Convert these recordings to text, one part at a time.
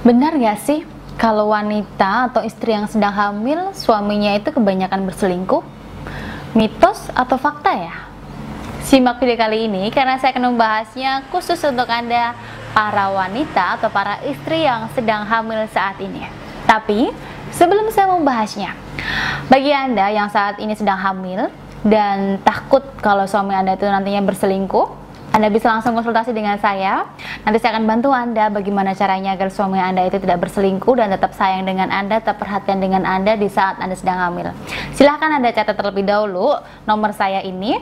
Benar gak sih kalau wanita atau istri yang sedang hamil, suaminya itu kebanyakan berselingkuh? Mitos atau fakta ya? Simak video kali ini karena saya akan membahasnya khusus untuk Anda, para wanita atau para istri yang sedang hamil saat ini. Tapi, sebelum saya membahasnya, bagi Anda yang saat ini sedang hamil dan takut kalau suami Anda itu nantinya berselingkuh, Anda bisa langsung konsultasi dengan saya. Nanti saya akan bantu Anda bagaimana caranya agar suami Anda itu tidak berselingkuh dan tetap sayang dengan Anda, tetap perhatian dengan Anda di saat Anda sedang hamil. Silahkan Anda catat terlebih dahulu nomor saya ini.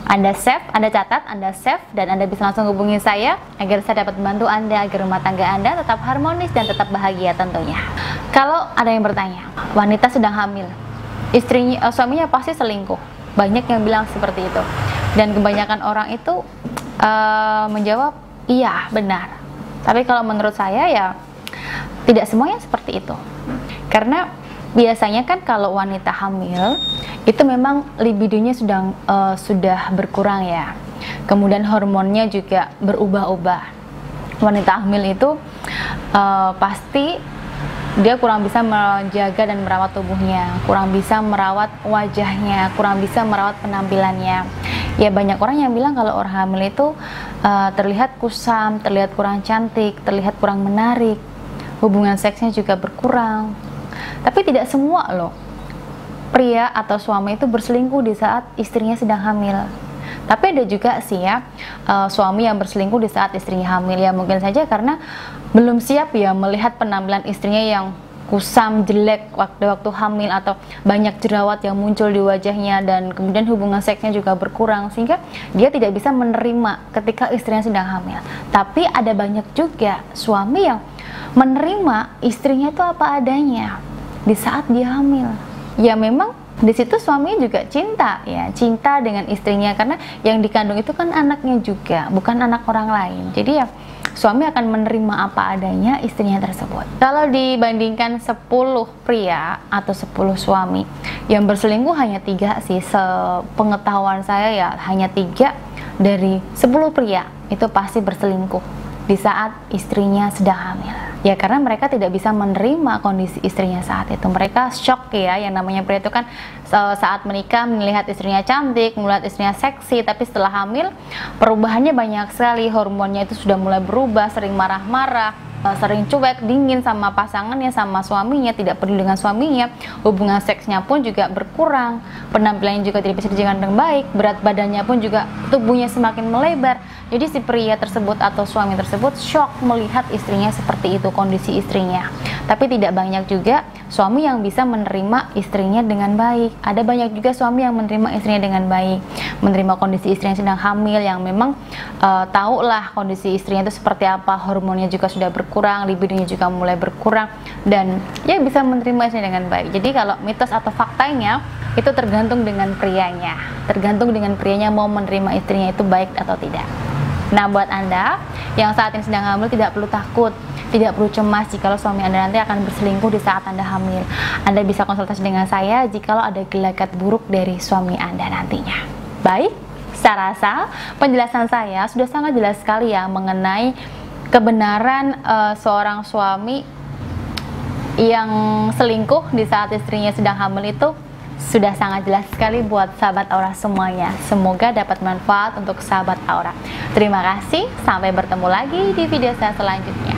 Anda save, Anda catat, Anda save, dan Anda bisa langsung hubungi saya agar saya dapat membantu Anda agar rumah tangga Anda tetap harmonis dan tetap bahagia tentunya. Kalau ada yang bertanya, wanita sedang hamil, suaminya pasti selingkuh. Banyak yang bilang seperti itu. Dan kebanyakan orang itu menjawab iya benar, tapi kalau menurut saya ya tidak semuanya seperti itu, karena biasanya kan kalau wanita hamil itu memang libidonya sudah berkurang ya, kemudian hormonnya juga berubah-ubah. Wanita hamil itu pasti dia kurang bisa menjaga dan merawat tubuhnya, kurang bisa merawat wajahnya, kurang bisa merawat penampilannya. Ya banyak orang yang bilang kalau orang hamil itu terlihat kusam, terlihat kurang cantik, terlihat kurang menarik, hubungan seksnya juga berkurang. Tapi tidak semua loh pria atau suami itu berselingkuh di saat istrinya sedang hamil. Tapi ada juga sih ya suami yang berselingkuh di saat istrinya hamil, ya mungkin saja karena belum siap ya melihat penampilan istrinya yang kusam, jelek waktu hamil, atau banyak jerawat yang muncul di wajahnya, dan kemudian hubungan seksnya juga berkurang sehingga dia tidak bisa menerima ketika istrinya sedang hamil. Tapi ada banyak juga suami yang menerima istrinya itu apa adanya di saat dia hamil. Ya memang di situ suaminya juga cinta ya, cinta dengan istrinya, karena yang dikandung itu kan anaknya juga, bukan anak orang lain. Jadi ya suami akan menerima apa adanya istrinya tersebut. Kalau dibandingkan 10 pria atau 10 suami yang berselingkuh, hanya 3 sih, sepengetahuan saya ya hanya 3 dari 10 pria itu pasti berselingkuh di saat istrinya sedang hamil. Ya karena mereka tidak bisa menerima kondisi istrinya saat itu. Mereka shock ya, yang namanya pria itu kan saat menikah melihat istrinya cantik, melihat istrinya seksi, tapi setelah hamil perubahannya banyak sekali. Hormonnya itu sudah mulai berubah, sering marah-marah, sering cuek, dingin sama pasangannya, sama suaminya, tidak peduli dengan suaminya. Hubungan seksnya pun juga berkurang, penampilannya juga tidak bisa dijaga dengan baik, berat badannya pun juga, tubuhnya semakin melebar. Jadi si pria tersebut atau suami tersebut shock melihat istrinya seperti itu, kondisi istrinya. Tapi tidak banyak juga suami yang bisa menerima istrinya dengan baik. Ada banyak juga suami yang menerima istrinya dengan baik, menerima kondisi istrinya sedang hamil, yang memang tahulah kondisi istrinya itu seperti apa, hormonnya juga sudah berkurang, libidonya juga mulai berkurang, dan ya bisa menerima istrinya dengan baik. Jadi kalau mitos atau faktanya itu tergantung dengan prianya, mau menerima istrinya itu baik atau tidak. Nah, buat Anda yang saat ini sedang hamil, tidak perlu takut, tidak perlu cemas jika suami Anda nanti akan berselingkuh di saat Anda hamil. Anda bisa konsultasi dengan saya jika ada gelagat buruk dari suami Anda nantinya. Baik, saya rasa penjelasan saya sudah sangat jelas sekali ya mengenai kebenaran seorang suami yang selingkuh di saat istrinya sedang hamil itu sudah sangat jelas sekali buat sahabat Aura semuanya. Semoga dapat manfaat untuk sahabat Aura. Terima kasih, sampai bertemu lagi di video saya selanjutnya.